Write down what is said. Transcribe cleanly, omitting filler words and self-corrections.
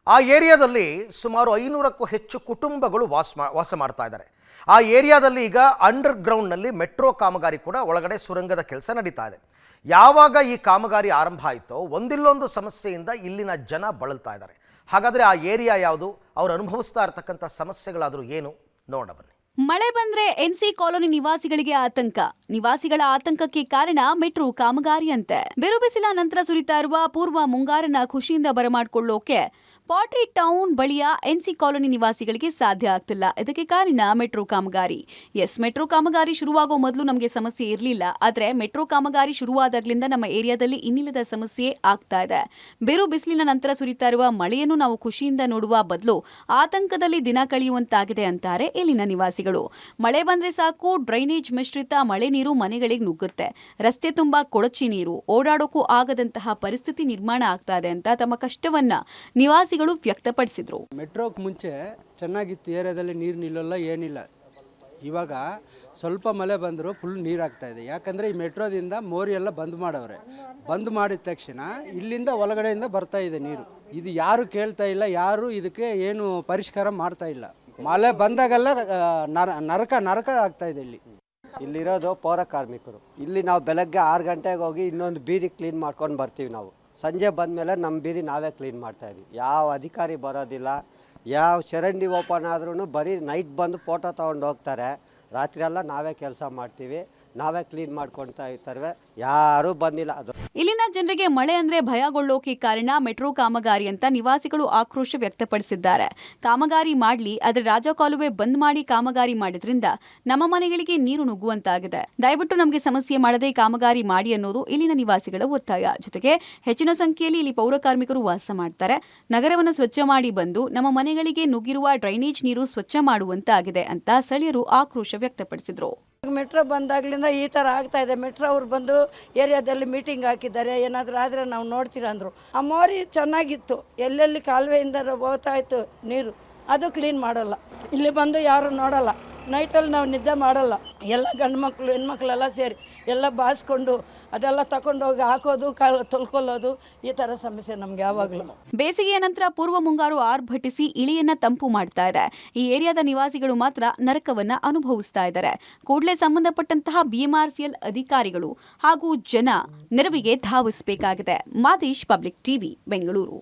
ಆ ಏರಿಯಾದಲ್ಲಿ ಸುಮಾರು 500ಕ್ಕೂ ಹೆಚ್ಚು ಕುಟುಂಬಗಳು ವಾಸ ಮಾಡ್ತಾ ಇದ್ದಾರೆ. ಆ ಏರಿಯಾದಲ್ಲಿ ಈಗ ಅಂಡರ್ ಗ್ರೌಂಡ್ನಲ್ಲಿ ಮೆಟ್ರೋ ಕಾಮಗಾರಿ ಕೂಡ ಒಳಗಡೆ ಸುರಂಗದ ಕೆಲಸ ನಡೀತಾ ಇದೆ. ಯಾವಾಗ ಈ ಕಾಮಗಾರಿ ಆರಂಭ ಆಯಿತೋ ಒಂದಿಲ್ಲೊಂದು ಸಮಸ್ಯೆಯಿಂದ ಇಲ್ಲಿನ ಜನ ಬಳಲ್ತಾ ಇದ್ದಾರೆ. ಹಾಗಾದರೆ ಆ ಏರಿಯಾ ಯಾವುದು, ಅವರು ಅನುಭವಿಸ್ತಾ ಇರತಕ್ಕಂಥ ಸಮಸ್ಯೆಗಳಾದರೂ ಏನು ನೋಡೋಣ ಬನ್ನಿ. ಮಳೆ ಬಂದ್ರೆ ಎನ್ಸಿ ಕಾಲೋನಿ ನಿವಾಸಿಗಳಿಗೆ ಆತಂಕ. ನಿವಾಸಿಗಳ ಆತಂಕಕ್ಕೆ ಕಾರಣ ಮೆಟ್ರೋ ಕಾಮಗಾರಿ ಅಂತೆ. ಬಿರು ಬಿಸಿಲ ನಂತರ ಸುರಿತಾ ಇರುವ ಪೂರ್ವ ಮುಂಗಾರನ್ನ ಖುಷಿಯಿಂದ ಬರಮಾಡಿಕೊಳ್ಳೋಕೆ ಪಾಟ್ರಿ ಟೌನ್ ಬಳಿಯ ಎನ್ಸಿ ಕಾಲೋನಿ ನಿವಾಸಿಗಳಿಗೆ ಸಾಧ್ಯ ಆಗ್ತಿಲ್ಲ. ಇದಕ್ಕೆ ಕಾರಣ ಮೆಟ್ರೋ ಕಾಮಗಾರಿ. ಮೆಟ್ರೋ ಕಾಮಗಾರಿ ಶುರುವಾಗೋ ಮೊದಲು ನಮಗೆ ಸಮಸ್ಯೆ ಇರಲಿಲ್ಲ. ಆದ್ರೆ ಮೆಟ್ರೋ ಕಾಮಗಾರಿ ಶುರುವಾದಾಗ್ಲಿಂದ ನಮ್ಮ ಏರಿಯಾದಲ್ಲಿ ಇನ್ನಿಲ್ಲದ ಸಮಸ್ಯೆ ಆಗ್ತಾ ಇದೆ. ಬಿರು ಬಿಸಿಲಿನ ನಂತರ ಸುರಿತಾ ಇರುವ ಮಳೆಯನ್ನು ನಾವು ಖುಷಿಯಿಂದ ನೋಡುವ ಬದಲು ಆತಂಕದಲ್ಲಿ ದಿನ ಕಳೆಯುವಂತಾಗಿದೆ ಅಂತಾರೆ ಇಲ್ಲಿನ ನಿವಾಸಿಗಳು. ಮಳೆ ಬಂದ್ರೆ ಸಾಕು ಡ್ರೈನೇಜ್ ಮಿಶ್ರಿತ ಮಳೆ ನೀರು ಮನೆಗಳಿಗೆ ನುಗ್ಗುತ್ತೆ. ರಸ್ತೆ ತುಂಬಾ ಕೊಳಚಿ ನೀರು, ಓಡಾಡೋಕ್ಕೂ ಆಗದಂತಹ ಪರಿಸ್ಥಿತಿ ನಿರ್ಮಾಣ ಆಗ್ತಾ ಇದೆ ಅಂತ ತಮ್ಮ ಕಷ್ಟವನ್ನ ನಿವಾಸಿಗಳು ವ್ಯಕ್ತಪಡಿಸಿದ್ರು. ಮೆಟ್ರೋಕ್ಕೆ ಮುಂಚೆ ಚೆನ್ನಾಗಿತ್ತು, ಏರಿಯಾದಲ್ಲಿ ನೀರು ನಿಲ್ಲಲ್ಲ, ಏನಿಲ್ಲ. ಇವಾಗ ಸ್ವಲ್ಪ ಮಳೆ ಬಂದರೂ ಫುಲ್ ನೀರಾಗ್ತಾ ಇದೆ. ಯಾಕಂದರೆ ಈ ಮೆಟ್ರೋದಿಂದ ಮೋರಿ ಎಲ್ಲ ಬಂದ್ ಮಾಡವ್ರೆ. ಬಂದ್ ಮಾಡಿದ ತಕ್ಷಣ ಇಲ್ಲಿಂದ ಒಳಗಡೆಯಿಂದ ಬರ್ತಾ ಇದೆ ನೀರು. ಇದು ಯಾರು ಕೇಳ್ತಾ ಇಲ್ಲ, ಯಾರು ಇದಕ್ಕೆ ಏನು ಪರಿಷ್ಕಾರ ಮಾಡ್ತಾ ಇಲ್ಲ. ಮಳೆ ಬಂದಾಗೆಲ್ಲ ನರಕ ಆಗ್ತಾ ಇದೆ. ಇಲ್ಲಿರೋದು ಪೌರ ಕಾರ್ಮಿಕರು. ಇಲ್ಲಿ ನಾವು ಬೆಳಗ್ಗೆ 6 ಗಂಟೆಗೆ ಹೋಗಿ ಇನ್ನೊಂದು ಬೀದಿ ಕ್ಲೀನ್ ಮಾಡ್ಕೊಂಡು ಬರ್ತೀವಿ. ನಾವು ಸಂಜೆ ಬಂದಮೇಲೆ ನಮ್ಮ ಬೀದಿ ನಾವೇ ಕ್ಲೀನ್ ಮಾಡ್ತಾಯಿದ್ವಿ. ಯಾವ ಅಧಿಕಾರಿ ಬರೋದಿಲ್ಲ. ಯಾವ ಚರಂಡಿ ಓಪನ್ ಆದ್ರೂ ಬರೀ ನೈಟ್ ಬಂದು ಫೋಟೋ ತೊಗೊಂಡು ಹೋಗ್ತಾರೆ. ರಾತ್ರಿ ಎಲ್ಲ ನಾವೇ ಕೆಲಸ ಮಾಡ್ತೀವಿ, ನಾವೇ ಕ್ಲೀನ್ ಮಾಡ್ಕೊಳ್ತಾ ಇರ್ತಾರೆ. ಯಾರೂ ಬಂದಿಲ್ಲ. ಅದು ಇಲ್ಲಿನ ಜನರಿಗೆ ಮಳೆ ಅಂದ್ರೆ ಭಯಗೊಳ್ಳೋಕೆ ಕಾರಣ ಮೆಟ್ರೋ ಕಾಮಗಾರಿ ಅಂತ ನಿವಾಸಿಗಳು ಆಕ್ರೋಶ ವ್ಯಕ್ತಪಡಿಸಿದ್ದಾರೆ. ಕಾಮಗಾರಿ ಮಾಡ್ಲಿ, ಆದ್ರೆ ರಾಜ ಕಾಲುವೆ ಬಂದ್ ಮಾಡಿ ಕಾಮಗಾರಿ ಮಾಡಿದ್ರಿಂದ ನಮ್ಮ ಮನೆಗಳಿಗೆ ನೀರು ನುಗ್ಗುವಂತಾಗಿದೆ. ದಯವಿಟ್ಟು ನಮಗೆ ಸಮಸ್ಯೆ ಮಾಡದೆ ಕಾಮಗಾರಿ ಮಾಡಿ ಅನ್ನೋದು ಇಲ್ಲಿನ ನಿವಾಸಿಗಳ ಒತ್ತಾಯ. ಜೊತೆಗೆ ಹೆಚ್ಚಿನ ಸಂಖ್ಯೆಯಲ್ಲಿ ಇಲ್ಲಿ ಪೌರ ಕಾರ್ಮಿಕರು ವಾಸ ಮಾಡ್ತಾರೆ. ನಗರವನ್ನು ಸ್ವಚ್ಛ ಮಾಡಿ ಬಂದು ನಮ್ಮ ಮನೆಗಳಿಗೆ ನುಗ್ಗಿರುವ ಡ್ರೈನೇಜ್ ನೀರು ಸ್ವಚ್ಛ ಮಾಡುವಂತಾಗಿದೆ ಅಂತ ಸ್ಥಳೀಯರು ಆಕ್ರೋಶ ವ್ಯಕ್ತಪಡಿಸಿದ್ರು. ಮೆಟ್ರೋ ಬಂದಾಗ್ಲಿಂದ ಈ ಥರ ಆಗ್ತಾ ಇದೆ. ಮೆಟ್ರೋ ಅವ್ರು ಬಂದು ಏರಿಯಾದಲ್ಲಿ ಮೀಟಿಂಗ್ ಹಾಕಿದ್ದಾರೆ, ಏನಾದರೂ ಆದರೆ ನಾವು ನೋಡ್ತೀರ ಅಂದರು. ಆ ಮೋರಿ ಚೆನ್ನಾಗಿತ್ತು, ಎಲ್ಲೆಲ್ಲಿ ಕಾಲುವೆಯಿಂದ ಹೋಗ್ತಾ ಇತ್ತು ನೀರು, ಅದು ಕ್ಲೀನ್ ಮಾಡಲ್ಲ. ಇಲ್ಲಿ ಬಂದು ಯಾರು ನೋಡಲ್ಲ. ನೈಟಲ್ಲಿ ನಾವು ನಿದ್ದೆ ಮಾಡಲ್ಲ. ಎಲ್ಲ ಗಂಡು ಮಕ್ಕಳು ಹೆಣ್ಮಕ್ಳೆಲ್ಲ ಸೇರಿ ಎಲ್ಲ ಬಾಸ್ಕೊಂಡು ಅದೆಲ್ಲ ತಗೊಂಡೋಗಿ ಹಾಕೋದು, ತೊಳ್ಕೊಳ್ಳೋದು, ಈ ಥರ ಸಮಸ್ಯೆ ನಮ್ಗೆ ಯಾವಾಗಲೂ. ಬೇಸಿಗೆಯ ನಂತರ ಪೂರ್ವ ಮುಂಗಾರು ಆರ್ಭಟಿಸಿ ಇಳಿಯನ್ನ ತಂಪು ಮಾಡ್ತಾ ಇದೆ. ಈ ಏರಿಯಾದ ನಿವಾಸಿಗಳು ಮಾತ್ರ ನರಕವನ್ನ ಅನುಭವಿಸ್ತಾ ಇದ್ದಾರೆ. ಕೂಡಲೇ ಸಂಬಂಧಪಟ್ಟಂತಹ BMRCL ಅಧಿಕಾರಿಗಳು ಹಾಗೂ ಜನ ನೆರವಿಗೆ ಧಾವಿಸಬೇಕಾಗಿದೆ. Madesh, public TV, Bengaluru.